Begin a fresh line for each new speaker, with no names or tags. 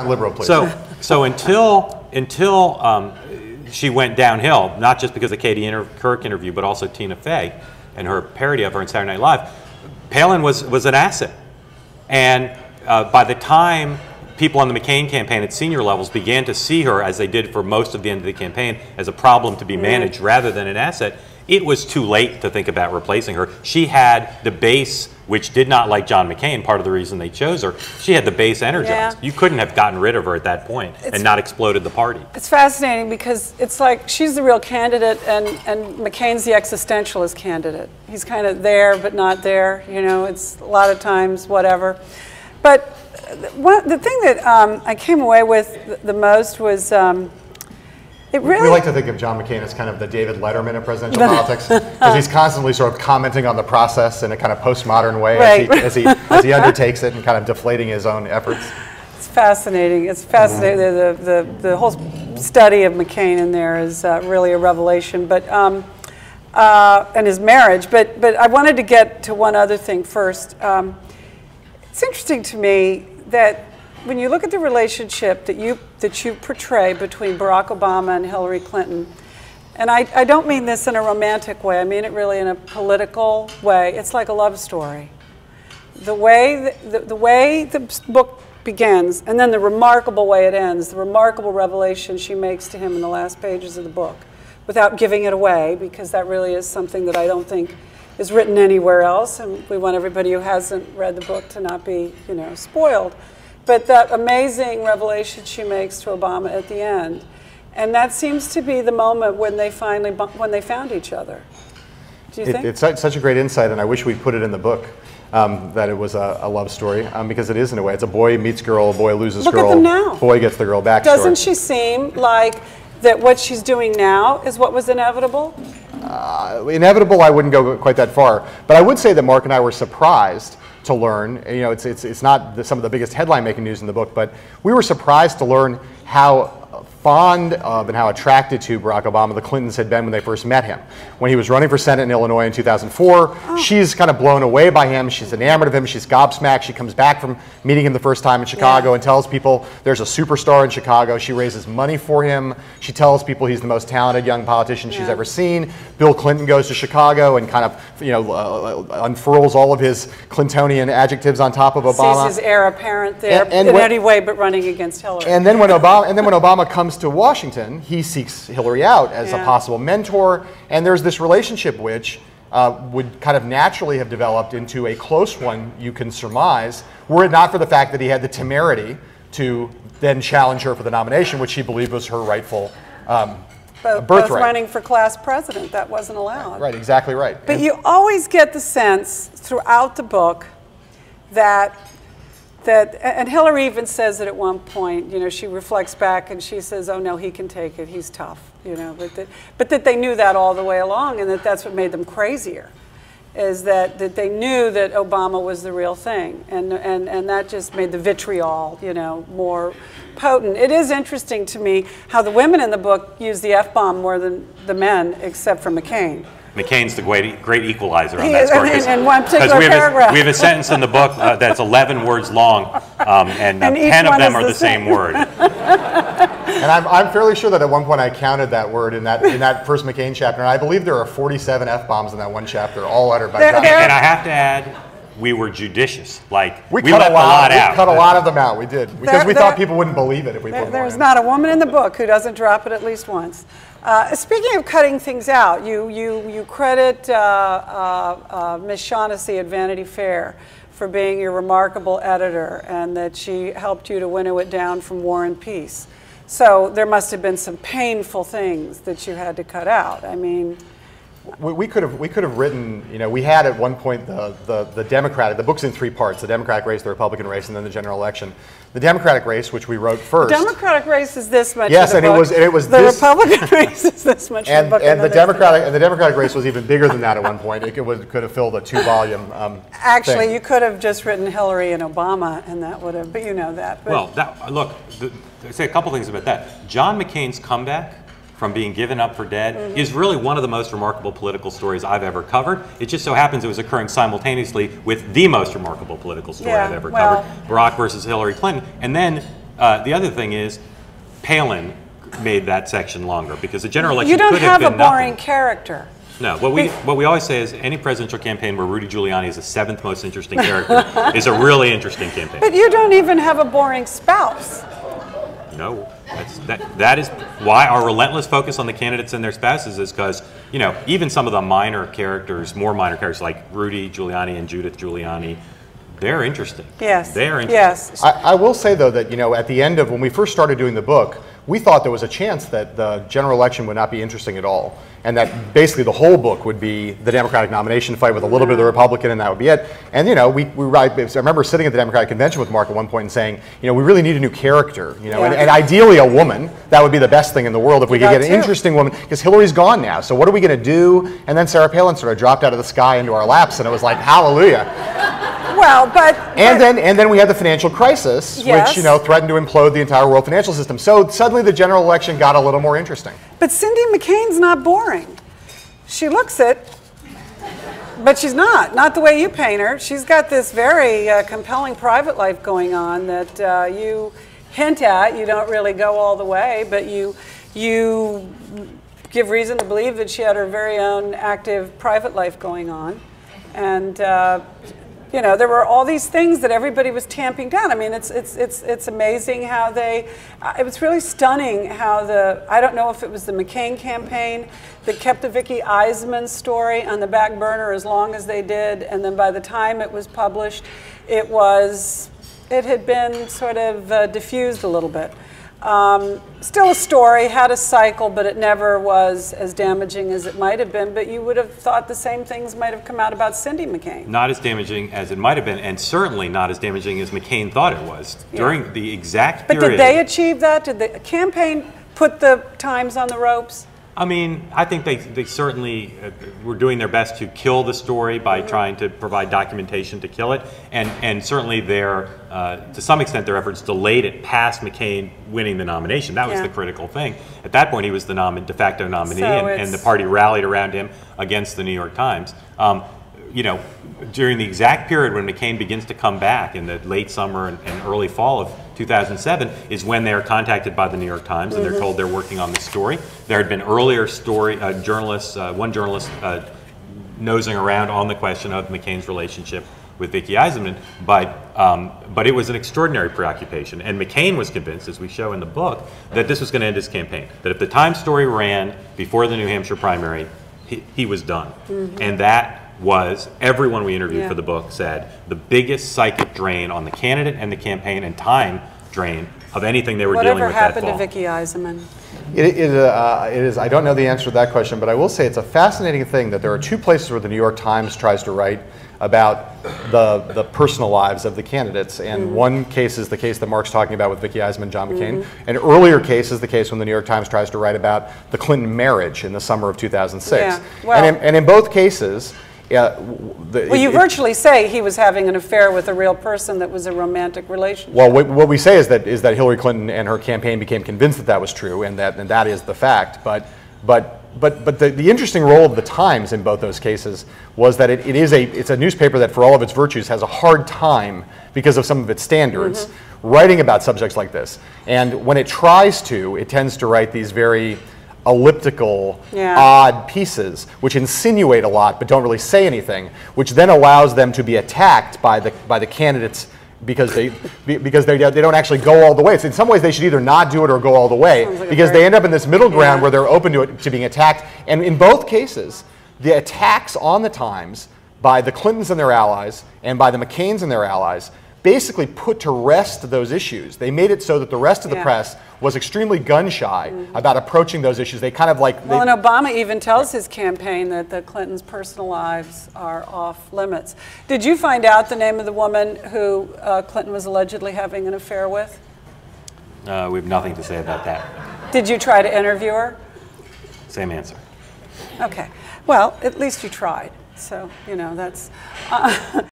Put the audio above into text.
Liberal, please.
So until she went downhill, not just because of Katie Couric interview, but also Tina Fey and her parody of her on Saturday Night Live, Palin was an asset. And by the time people on the McCain campaign at senior levels began to see her, as they did for most of the end of the campaign, as a problem to be managed rather than an asset, it was too late to think about replacing her. She had the base, which did not like John McCain, part of the reason they chose her. She had the base energized. You couldn't have gotten rid of her at that point and not exploded the party.
It's fascinating because it's like she's the real candidate and McCain's the existentialist candidate. He's kind of there but not there, you know, it's a lot of times whatever. But the thing that I came away with the most was we
like to think of John McCain as kind of the David Letterman of presidential politics, because he's constantly sort of commenting on the process in a kind of postmodern way as he undertakes it and kind of deflating his own efforts.
It's fascinating. It's fascinating. The whole study of McCain in there is really a revelation. But and his marriage. But I wanted to get to one other thing first. It's interesting to me that when you look at the relationship that you portray between Barack Obama and Hillary Clinton, and I don't mean this in a romantic way, I mean it really in a political way, it's like a love story. The way the book begins, and then the remarkable way it ends, the remarkable revelation she makes to him in the last pages of the book, without giving it away, because that really is something that I don't think is written anywhere else, and we want everybody who hasn't read the book to not be, you know, spoiled. But that amazing revelation she makes to Obama at the end. And that seems to be the moment when they finally, when they found each other. Do you think?
It's such a great insight, and I wish we'd put it in the book, that it was a love story, because it is in a way. It's a boy meets girl, a boy loses girl.
Look at them now.
Boy gets the girl back.
Doesn't she seem like that what she's doing now is what was inevitable?
Inevitable, I wouldn't go quite that far. But I would say that Mark and I were surprised to learn, you know, it's not some of the biggest headline-making news in the book, but we were surprised to learn how fond of and how attracted to Barack Obama the Clintons had been when they first met him. When he was running for Senate in Illinois in 2004, she's kind of blown away by him. She's enamored of him. She's gobsmacked. She comes back from meeting him the first time in Chicago and tells people there's a superstar in Chicago. She raises money for him. She tells people he's the most talented young politician she's ever seen. Bill Clinton goes to Chicago and kind of, you know, unfurls all of his Clintonian adjectives on top of Obama.
Sees his heir apparent there in any way but running against Hillary.
And then when Obama comes to Washington, he seeks Hillary out as a possible mentor, and there's this relationship which would kind of naturally have developed into a close one, you can surmise, were it not for the fact that he had the temerity to then challenge her for the nomination, which he believed was her rightful birthright.
Both running for class president, that wasn't allowed.
Right, exactly right.
But you always get the sense throughout the book that and Hillary even says it at one point, you know, she reflects back and she says, oh no, he can take it, he's tough, you know, but that they knew that all the way along, and that's what made them crazier, is that they knew that Obama was the real thing, and that just made the vitriol, you know, more potent. It is interesting to me how the women in the book use the F-bomb more than the men, except for McCain.
McCain's the great equalizer on that score.
In one particular paragraph.
We have a sentence in the book that's 11 words long, and 10 of them are the same word.
And I'm fairly sure that at one point I counted that word in that first McCain chapter, and I believe there are 47 F-bombs in that one chapter, all uttered by John.
And I have to add, we were judicious. Like, we
cut
left a lot out.
We cut a lot of them out. We did, because we thought people wouldn't believe it if we put more in.
There's not a woman in the book who doesn't drop it at least once. Speaking of cutting things out, you credit Miss Shaughnessy at Vanity Fair for being your remarkable editor, and that she helped you to winnow it down from War and Peace. So there must have been some painful things that you had to cut out. I mean,
we could have written, you know, we had at one point the Democratic, the book's in 3 parts: the Democratic race, the Republican race, and then the general election. The Democratic race, which we wrote first.
The Democratic race is this much.
Yes,
in the
and
book.
it was
the
this.
Republican race is this much.
And
in the book,
and the Democratic race was even bigger than that at one point. It could have filled a 2-volume.
Actually,
thing.
you could have just written Hillary and Obama, and that would have. But you know that. But
well, look, I'll say a couple things about that. John McCain's comeback from being given up for dead is really one of the most remarkable political stories I've ever covered. It just so happens it was occurring simultaneously with the most remarkable political story I've ever covered, Barack versus Hillary Clinton. And then The other thing is, Palin made that section longer because the general election
You don't
could have
have
been
a boring
nothing.
character.
No, what we always say is any presidential campaign where Rudy Giuliani is the 7th most interesting character is a really interesting campaign.
But you don't even have a boring spouse.
No, that is why our relentless focus on the candidates and their spouses is because, you know, even some of the minor characters, more minor characters like Rudy Giuliani and Judith Giuliani, they're interesting.
Yes.
They're interesting.
Yes.
I will say, though, that, you know, at the end of when we first started doing the book, we thought there was a chance that the general election would not be interesting at all, and that basically the whole book would be the Democratic nomination fight with a little bit of the Republican, and that would be it. And, you know, I remember sitting at the Democratic convention with Mark at one point and saying, you know, we really need a new character, you know, and ideally a woman. That would be the best thing in the world if we could get an interesting woman, because Hillary's gone now. So what are we going to do? And then Sarah Palin sort of dropped out of the sky into our laps, and it was like, hallelujah.
Well,
and then we had the financial crisis,
yes,
which, you know, threatened to implode the entire world financial system. So suddenly the general election got a little more interesting.
But Cindy McCain's not boring. She looks it, but she's not the way you paint her. She's got this very compelling private life going on that you hint at. You don't really go all the way, but you give reason to believe that she had her very own active private life going on. And you know, there were all these things that everybody was tamping down. I mean, it's amazing how they, it was really stunning how I don't know if it was the McCain campaign that kept the Vicky Eisman story on the back burner as long as they did, and then by the time it was published, it had been sort of diffused a little bit. Still a story, had a cycle, but it never was as damaging as it might have been. But you would have thought the same things might have come out about Cindy McCain.
Not as damaging as it might have been, and certainly not as damaging as McCain thought it was during the exact period.
But did they achieve that? Did the campaign put the Times on the ropes?
I mean, I think they certainly were doing their best to kill the story by trying to provide documentation to kill it, and certainly to some extent their efforts delayed it past McCain winning the nomination. That was the critical thing. At that point, he was the de facto nominee,
so
and the party rallied around him against the New York Times. You know, during the exact period when McCain begins to come back in the late summer and early fall of 2007 is when they are contacted by the New York Times and they're told they're working on this story. There had been earlier journalists, one journalist nosing around on the question of McCain's relationship with Vicky Eisman, but it was an extraordinary preoccupation. And McCain was convinced, as we show in the book, that this was going to end his campaign. That if the Times story ran before the New Hampshire primary, he was done. And that was, everyone we interviewed for the book said, the biggest psychic drain on the candidate and the campaign and time drain of anything they were dealing with that fall.
Whatever happened to Vicky Eisman?
It is, I don't know the answer to that question, but I will say it's a fascinating thing that there are two places where the New York Times tries to write about the personal lives of the candidates. And one case is the case that Mark's talking about with Vicky Eisman and John McCain. An earlier case is the case when the New York Times tries to write about the Clinton marriage in the summer of 2006.
Yeah. Well,
and in both cases,
you virtually say he was having an affair with a real person that was a romantic relationship.
Well, what we say is that Hillary Clinton and her campaign became convinced that that was true, and that is the fact. But the interesting role of the Times in both those cases was that it's a newspaper that, for all of its virtues, has a hard time because of some of its standards writing about subjects like this. And when it tries to, it tends to write these very elliptical, odd pieces, which insinuate a lot but don't really say anything, which then allows them to be attacked by the candidates because they don't actually go all the way. So in some ways, they should either not do it or go all the way, because they end up in this middle ground where they're open to being attacked. And in both cases, the attacks on the Times by the Clintons and their allies and by the McCains and their allies basically put to rest those issues. They made it so that the rest of the press was extremely gun-shy about approaching those issues. They kind of like...
Well, and Obama even tells his campaign that the Clintons' personal lives are off limits. Did you find out the name of the woman who Clinton was allegedly having an affair with?
We have nothing to say about that.
Did you try to interview her?
Same answer.
Okay. Well, at least you tried. So, you know, that's...